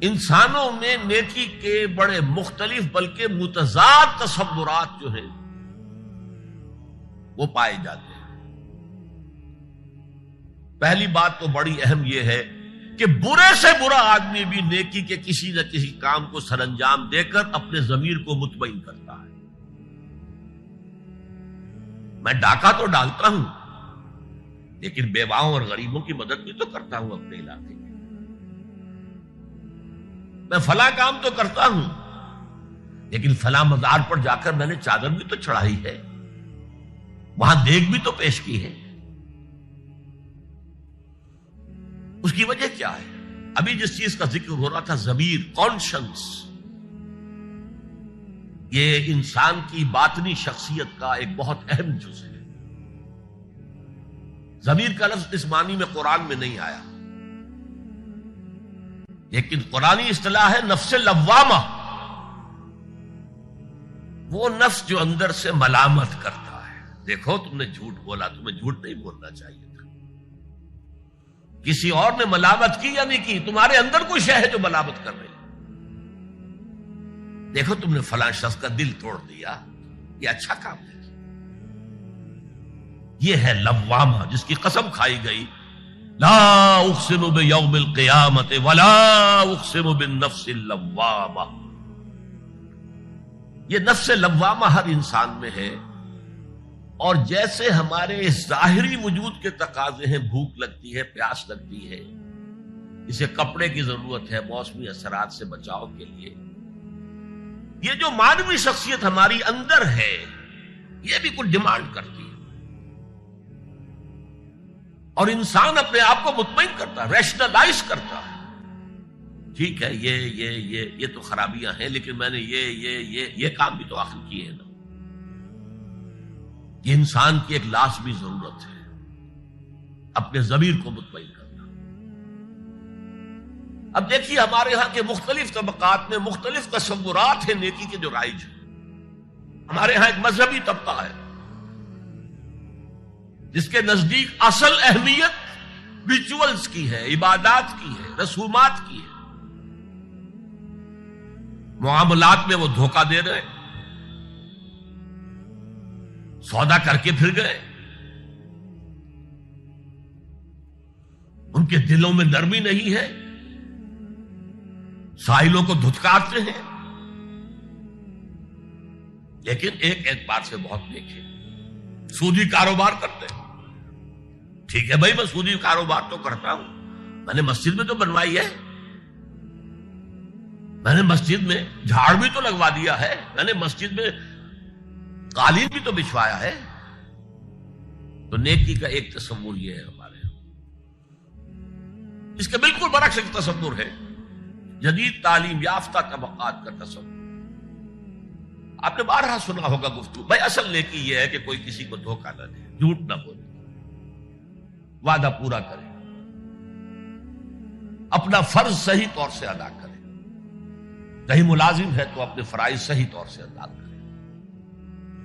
انسانوں میں نیکی کے بڑے مختلف بلکہ متضاد تصورات جو ہیں وہ پائے جاتے ہیں۔ پہلی بات تو بڑی اہم یہ ہے کہ برے سے برا آدمی بھی نیکی کے کسی نہ کسی کام کو سر انجام دے کر اپنے ضمیر کو مطمئن کرتا ہے۔ میں ڈاکہ تو ڈالتا ہوں لیکن بیواؤں اور غریبوں کی مدد بھی تو کرتا ہوں اپنے علاقے میں، میں فلاں کام تو کرتا ہوں لیکن فلاں مزار پر جا کر میں نے چادر بھی تو چڑھائی ہے، وہاں دیگ بھی تو پیش کی ہے۔ اس کی وجہ کیا ہے؟ ابھی جس چیز کا ذکر ہو رہا تھا، ضمیر، کانشنس، یہ انسان کی باطنی شخصیت کا ایک بہت اہم جز ہے۔ ضمیر کا لفظ اس معنی میں قرآن میں نہیں آیا، لیکن قرآنی اصطلاح ہے نفس لوامہ، وہ نفس جو اندر سے ملامت کرتا ہے۔ دیکھو تم نے جھوٹ بولا، تمہیں جھوٹ نہیں بولنا چاہیے تھا، کسی اور نے ملامت کی یا نہیں کی، تمہارے اندر کوئی شے ہے جو ملامت کر رہی۔ دیکھو تم نے فلاں شخص کا دل توڑ دیا، یہ اچھا کام ہے۔ یہ ہے لوامہ جس کی قسم کھائی گئی، لا اقسم بیوم القیامت ولا اقسم بالنفس اللوامہ۔ یہ نفس لوامہ ہر انسان میں ہے، اور جیسے ہمارے ظاہری وجود کے تقاضے ہیں، بھوک لگتی ہے، پیاس لگتی ہے، اسے کپڑے کی ضرورت ہے موسمی اثرات سے بچاؤ کے لیے، یہ جو مانوی شخصیت ہماری اندر ہے یہ بھی کچھ ڈیمانڈ کرتی ہے، اور انسان اپنے آپ کو مطمئن کرتا ہے، ریشنلائز کرتا ہے۔ ٹھیک ہے، یہ تو خرابیاں ہیں، لیکن میں نے یہ کام بھی تو آخر کیے ہیں نا۔ یہ انسان کی ایک لازمی ضرورت ہے، اپنے ضمیر کو مطمئن کرنا۔ اب دیکھیے ہمارے ہاں کے مختلف طبقات میں مختلف تصورات ہیں نیکی کے جو رائج ہیں۔ ہمارے ہاں ایک مذہبی طبقہ ہے جس کے نزدیک اصل اہمیت ریچولز کی ہے، عبادات کی ہے، رسومات کی ہے۔ معاملات میں وہ دھوکہ دے رہے، سودا کر کے پھر گئے، ان کے دلوں میں نرمی نہیں ہے، سائلوں کو دھتکارتے ہیں، لیکن ایک اعتبار سے بہت نیک ہے، سودی کاروبار کرتے ہیں۔ ٹھیک ہے بھائی، میں سودی کاروبار تو کرتا ہوں، میں نے مسجد میں تو بنوائی ہے، میں نے مسجد میں جھاڑ بھی تو لگوا دیا ہے، میں نے مسجد میں قالین بھی تو بچھوایا ہے۔ تو نیکی کا ایک تصور یہ ہے ہمارے یہاں، اس کے بالکل برعکس ایک تصور ہے جدید تعلیم یافتہ طبقات کا تصور۔ آپ نے بارہا سنا ہوگا گفتگو، بھائی اصل نیکی یہ ہے کہ کوئی کسی کو دھوکہ نہ دے، جھوٹ نہ بولے، وعدہ پورا کرے، اپنا فرض صحیح طور سے ادا کرے، کہیں ملازم ہے تو اپنے فرائض صحیح طور سے ادا کرے۔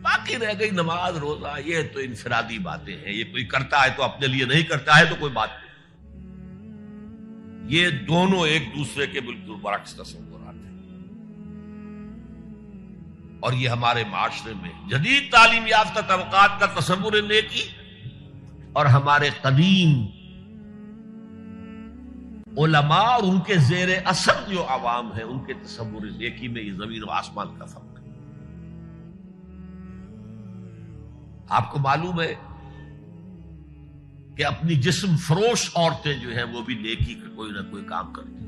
باقی رہ گئی نماز روزہ، یہ تو انفرادی باتیں ہیں، یہ کوئی کرتا ہے تو اپنے لیے، نہیں کرتا ہے تو کوئی بات نہیں۔ یہ دونوں ایک دوسرے کے بالکل برعکس تصورات ہیں، اور یہ ہمارے معاشرے میں جدید تعلیم یافتہ طبقات کا تصور نیکی اور ہمارے قدیم علماء اور ان کے زیر اثر جو عوام ہیں ان کے تصور نیکی میں یہ زمین و آسمان کا فرق ہے۔ آپ کو معلوم ہے کہ اپنی جسم فروش عورتیں جو ہیں وہ بھی نیکی کا کوئی نہ کوئی کام کرتی ہیں۔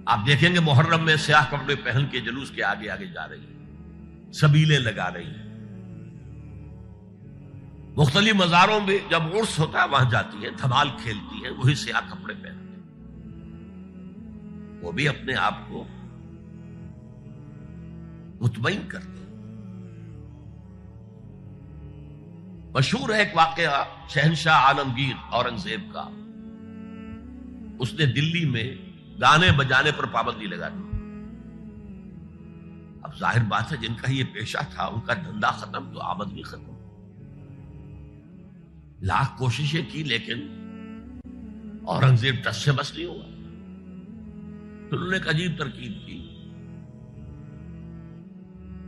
آپ دیکھیں گے محرم میں سیاہ کپڑے پہن کے جلوس کے آگے آگے جا رہی ہیں، سبیلیں لگا رہی ہیں، مختلف مزاروں میں جب عرس ہوتا ہے وہاں جاتی ہیں، دھمال کھیلتی ہیں، وہی سیاہ کپڑے پہنتے ہیں، وہ بھی اپنے آپ کو مطمئن کرتے ہیں۔ مشہور ہے ایک واقعہ شہنشاہ عالمگیر اورنگزیب کا، اس نے دلی میں گانے بجانے پر پابندی لگا دی۔ اب ظاہر بات ہے جن کا یہ پیشہ تھا ان کا دھندا ختم تو آمدنی ختم، لاکھ کوششیں کی لیکن اورنگزیب ٹس سے بس نہیں ہوا۔ پھر انہوں نے ایک عجیب ترکیب کی،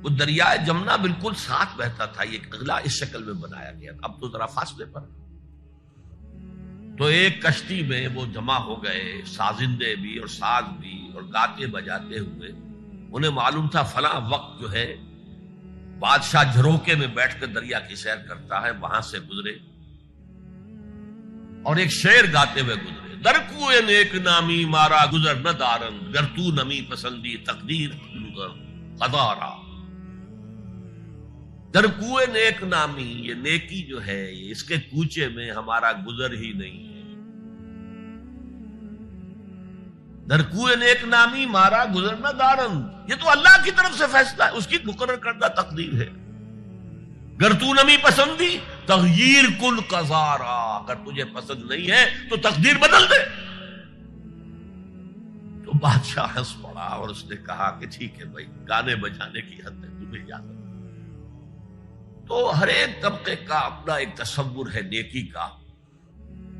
وہ دریائے جمنا بالکل ساتھ بہتا تھا، یہ اگلا اس شکل میں بنایا گیا تھا، اب تو ذرا فاصلے پر، تو ایک کشتی میں وہ جمع ہو گئے، سازندے بھی اور ساز بھی اور گاتے بجاتے ہوئے۔ انہیں معلوم تھا فلاں وقت جو ہے بادشاہ جھروکے میں بیٹھ کر دریا کی سیر کرتا ہے، وہاں سے گزرے اور ایک شعر گاتے ہوئے گزرے، در کوئے نیک نامی مارا گزر نہ دارن، گر تو نمی پسندی تقدیر قدارا۔ در کوئے نیک نامی، یہ نیکی جو ہے اس کے کوچے میں ہمارا گزر ہی نہیں ہے۔ در کوئے نیک نامی مارا گزر نہ دارن، یہ تو اللہ کی طرف سے فیصلہ ہے، اس کی مقرر کردہ تقدیر ہے۔ گر تو نمی پسندی تغییر کل قضارا، اگر تجھے پسند نہیں ہے تو تقدیر بدل دے۔ تو بادشاہ ہنس پڑا اور اس نے کہا کہ ٹھیک ہے بھائی، گانے بجانے کی حد ہے، تمہیں اجازت۔ تو ہر ایک طبقے کا اپنا ایک تصور ہے نیکی کا۔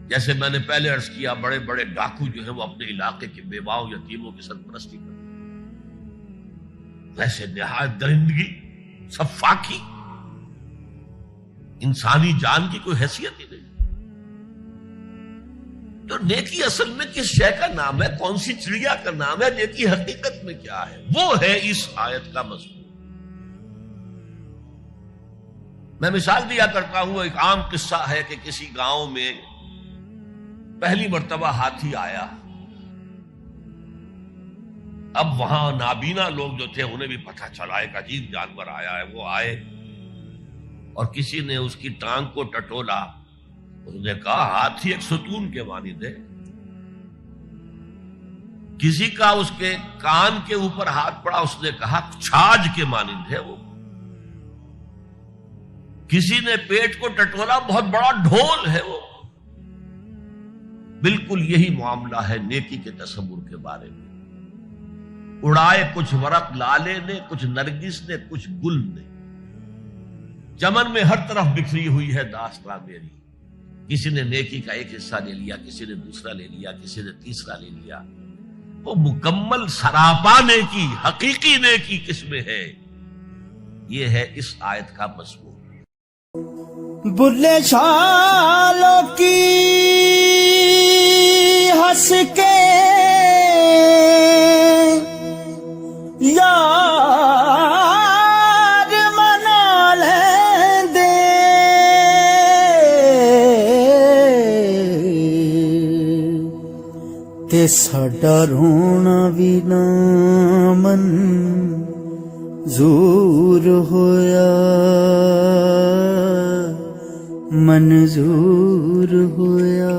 جیسے میں نے پہلے عرض کیا، بڑے بڑے ڈاکو جو ہیں وہ اپنے علاقے کے بیواؤں یتیموں کی سرپرستی کرتے ہیں، ویسے نہایت درندگی، صفاقی، انسانی جان کی کوئی حیثیت ہی نہیں۔ تو نیکی اصل میں کس شے کا نام ہے، کون سی چڑیا کا نام ہے، نیکی حقیقت میں کیا ہے، وہ ہے اس آیت کا مضمون۔ میں مثال دیا کرتا ہوں، ایک عام قصہ ہے کہ کسی گاؤں میں پہلی مرتبہ ہاتھی آیا۔ اب وہاں نابینا لوگ جو تھے انہیں بھی پتہ چلا ایک عجیب جانور آیا ہے، وہ آئے اور کسی نے اس کی ٹانگ کو ٹٹولا، اس نے کہا ہاتھی ایک ستون کے مانند ہے۔ کسی کا اس کے کان کے اوپر ہاتھ پڑا، اس نے کہا چھاج کے مانند ہے وہ۔ کسی نے پیٹ کو ٹٹولا، بہت بڑا ڈھول ہے وہ۔ بالکل یہی معاملہ ہے نیکی کے تصور کے بارے میں۔ اڑائے کچھ ورق لالے نے، کچھ نرگس نے، کچھ گل نے، چمن میں ہر طرف بکھری ہوئی ہے داستان میری۔ کسی نے نیکی کا ایک حصہ لے لیا، کسی نے دوسرا لے لیا، کسی نے تیسرا لے لیا۔ وہ مکمل سراپا نیکی، حقیقی نیکی کس میں ہے، یہ ہے اس آیت کا مضمون۔ بلے چھالوں کی ہنس کے یار منا لیندے، تے ساڈا رونا وی نہ منظور ہویا، منظور ہویا۔